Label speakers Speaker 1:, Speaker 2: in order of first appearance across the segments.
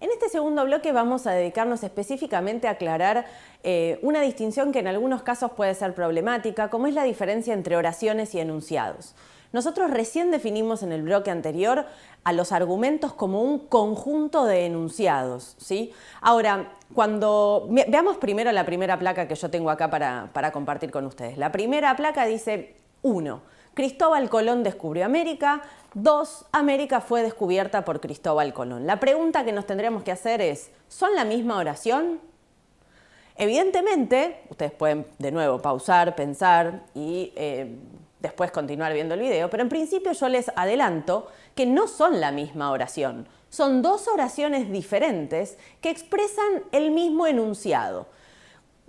Speaker 1: En este segundo bloque vamos a dedicarnos específicamente a aclarar una distinción que en algunos casos puede ser problemática, como es la diferencia entre oraciones y enunciados. Nosotros recién definimos en el bloque anterior a los argumentos como un conjunto de enunciados, ¿sí? Ahora, veamos primero la primera placa que yo tengo acá para compartir con ustedes. La primera placa dice 1. Cristóbal Colón descubrió América. 2. América fue descubierta por Cristóbal Colón. La pregunta que nos tendríamos que hacer es, ¿son la misma oración? Evidentemente, ustedes pueden de nuevo pausar, pensar y después continuar viendo el video, pero en principio yo les adelanto que no son la misma oración. Son dos oraciones diferentes que expresan el mismo enunciado.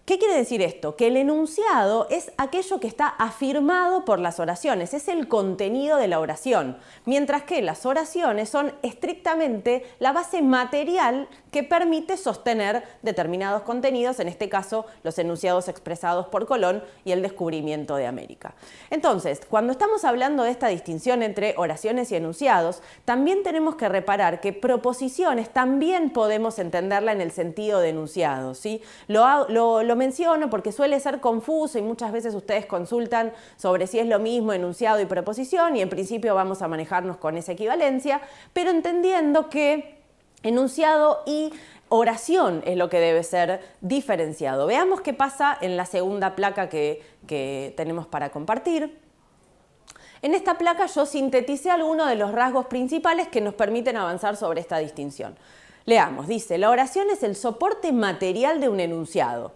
Speaker 1: ¿Qué quiere decir esto? Que el enunciado es aquello que está afirmado por las oraciones, es el contenido de la oración, mientras que las oraciones son estrictamente la base material que permite sostener determinados contenidos, en este caso los enunciados expresados por Colón y el descubrimiento de América. Entonces, cuando estamos hablando de esta distinción entre oraciones y enunciados, también tenemos que reparar que proposiciones también podemos entenderla en el sentido de enunciado, ¿sí? Lo menciono porque suele ser confuso y muchas veces ustedes consultan sobre si es lo mismo enunciado y proposición y en principio vamos a manejarnos con esa equivalencia, pero entendiendo que enunciado y oración es lo que debe ser diferenciado. Veamos qué pasa en la segunda placa que tenemos para compartir. En esta placa yo sinteticé algunos de los rasgos principales que nos permiten avanzar sobre esta distinción. Leamos, dice, la oración es el soporte material de un enunciado.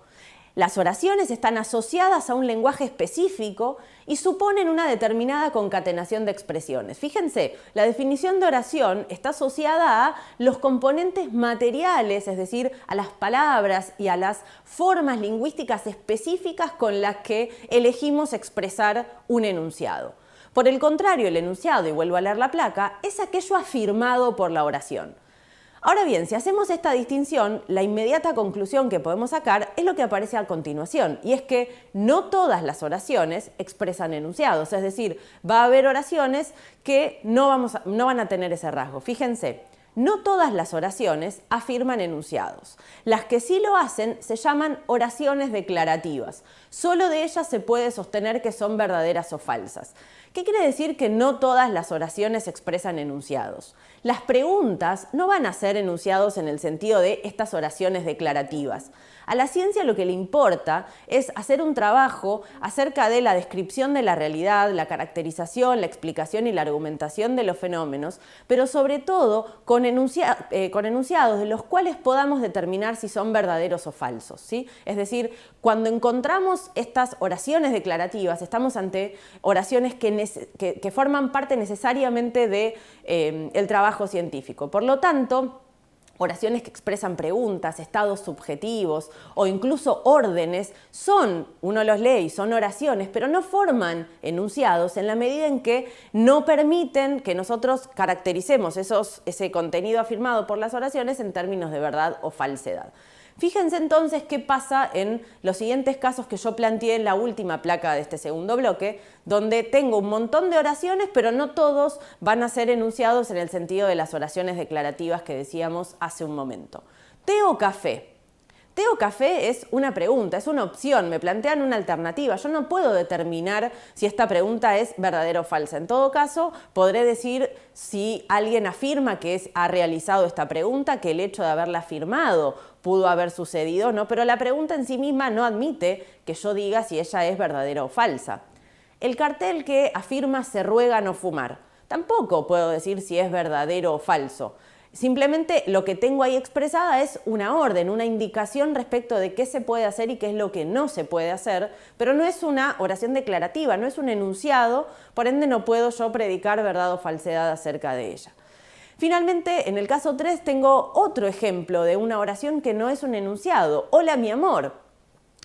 Speaker 1: Las oraciones están asociadas a un lenguaje específico y suponen una determinada concatenación de expresiones. Fíjense, la definición de oración está asociada a los componentes materiales, es decir, a las palabras y a las formas lingüísticas específicas con las que elegimos expresar un enunciado. Por el contrario, el enunciado, y vuelvo a leer la placa, es aquello afirmado por la oración. Ahora bien, si hacemos esta distinción, la inmediata conclusión que podemos sacar es lo que aparece a continuación, y es que no todas las oraciones expresan enunciados, es decir, va a haber oraciones que no van a tener ese rasgo. Fíjense, no todas las oraciones afirman enunciados. Las que sí lo hacen se llaman oraciones declarativas. Solo de ellas se puede sostener que son verdaderas o falsas. ¿Qué quiere decir que no todas las oraciones expresan enunciados? Las preguntas no van a ser enunciados en el sentido de estas oraciones declarativas. A la ciencia lo que le importa es hacer un trabajo acerca de la descripción de la realidad, la caracterización, la explicación y la argumentación de los fenómenos, pero sobre todo con enunciados de los cuales podamos determinar si son verdaderos o falsos, ¿sí? Es decir, cuando encontramos estas oraciones declarativas, estamos ante oraciones que forman parte necesariamente del trabajo científico. Por lo tanto, oraciones que expresan preguntas, estados subjetivos o incluso órdenes uno los lee y son oraciones, pero no forman enunciados en la medida en que no permiten que nosotros caractericemos ese contenido afirmado por las oraciones en términos de verdad o falsedad. Fíjense entonces qué pasa en los siguientes casos que yo planteé en la última placa de este segundo bloque, donde tengo un montón de oraciones, pero no todos van a ser enunciados en el sentido de las oraciones declarativas que decíamos hace un momento. ¿Té o café? ¿Té o café? Es una pregunta, es una opción, me plantean una alternativa. Yo no puedo determinar si esta pregunta es verdadera o falsa. En todo caso, podré decir si alguien afirma que ha realizado esta pregunta, que el hecho de haberla afirmado pudo haber sucedido o no, pero la pregunta en sí misma no admite que yo diga si ella es verdadera o falsa. El cartel que afirma se ruega no fumar. Tampoco puedo decir si es verdadero o falso. Simplemente lo que tengo ahí expresada es una orden, una indicación respecto de qué se puede hacer y qué es lo que no se puede hacer, pero no es una oración declarativa, no es un enunciado, por ende no puedo yo predicar verdad o falsedad acerca de ella. Finalmente, en el caso 3 tengo otro ejemplo de una oración que no es un enunciado. Hola, mi amor.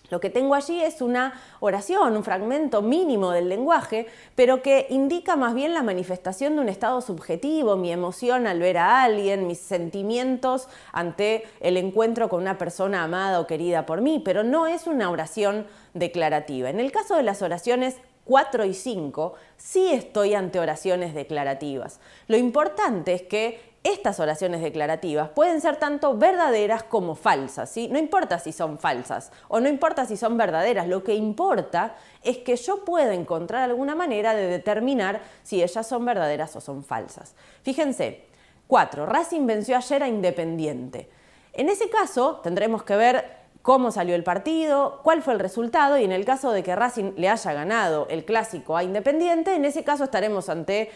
Speaker 1: Lo que tengo allí es una oración, un fragmento mínimo del lenguaje, pero que indica más bien la manifestación de un estado subjetivo, mi emoción al ver a alguien, mis sentimientos ante el encuentro con una persona amada o querida por mí, pero no es una oración declarativa. En el caso de las oraciones 4 y 5, sí estoy ante oraciones declarativas. Lo importante es que estas oraciones declarativas pueden ser tanto verdaderas como falsas, ¿sí? No importa si son falsas o no importa si son verdaderas, lo que importa es que yo pueda encontrar alguna manera de determinar si ellas son verdaderas o son falsas. Fíjense, 4. Racing venció ayer a Independiente. En ese caso tendremos que ver cómo salió el partido, cuál fue el resultado, y en el caso de que Racing le haya ganado el clásico a Independiente, en ese caso estaremos ante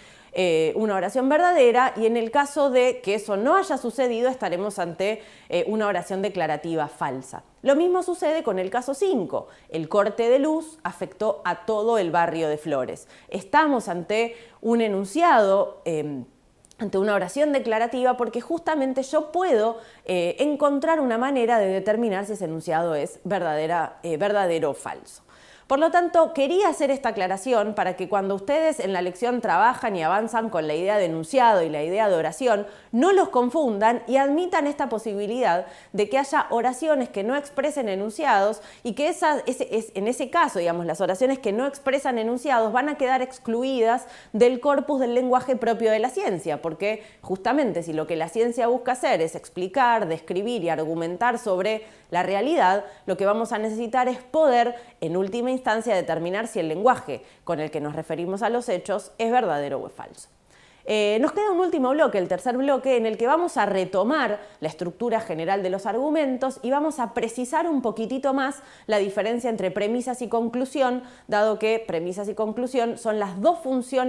Speaker 1: una oración verdadera, y en el caso de que eso no haya sucedido estaremos ante una oración declarativa falsa. Lo mismo sucede con el caso 5. El corte de luz afectó a todo el barrio de Flores. Estamos ante un enunciado ante una oración declarativa porque justamente yo puedo encontrar una manera de determinar si ese enunciado es verdadero o falso. Por lo tanto, quería hacer esta aclaración para que cuando ustedes en la lección trabajan y avanzan con la idea de enunciado y la idea de oración, no los confundan y admitan esta posibilidad de que haya oraciones que no expresen enunciados y que en ese caso, digamos, las oraciones que no expresan enunciados van a quedar excluidas del corpus del lenguaje propio de la ciencia, porque justamente si lo que la ciencia busca hacer es explicar, describir y argumentar sobre la realidad, lo que vamos a necesitar es poder, en última instancia, determinar si el lenguaje con el que nos referimos a los hechos es verdadero o es falso. Nos queda un último bloque, el tercer bloque, en el que vamos a retomar la estructura general de los argumentos y vamos a precisar un poquitito más la diferencia entre premisas y conclusión, dado que premisas y conclusión son las dos funciones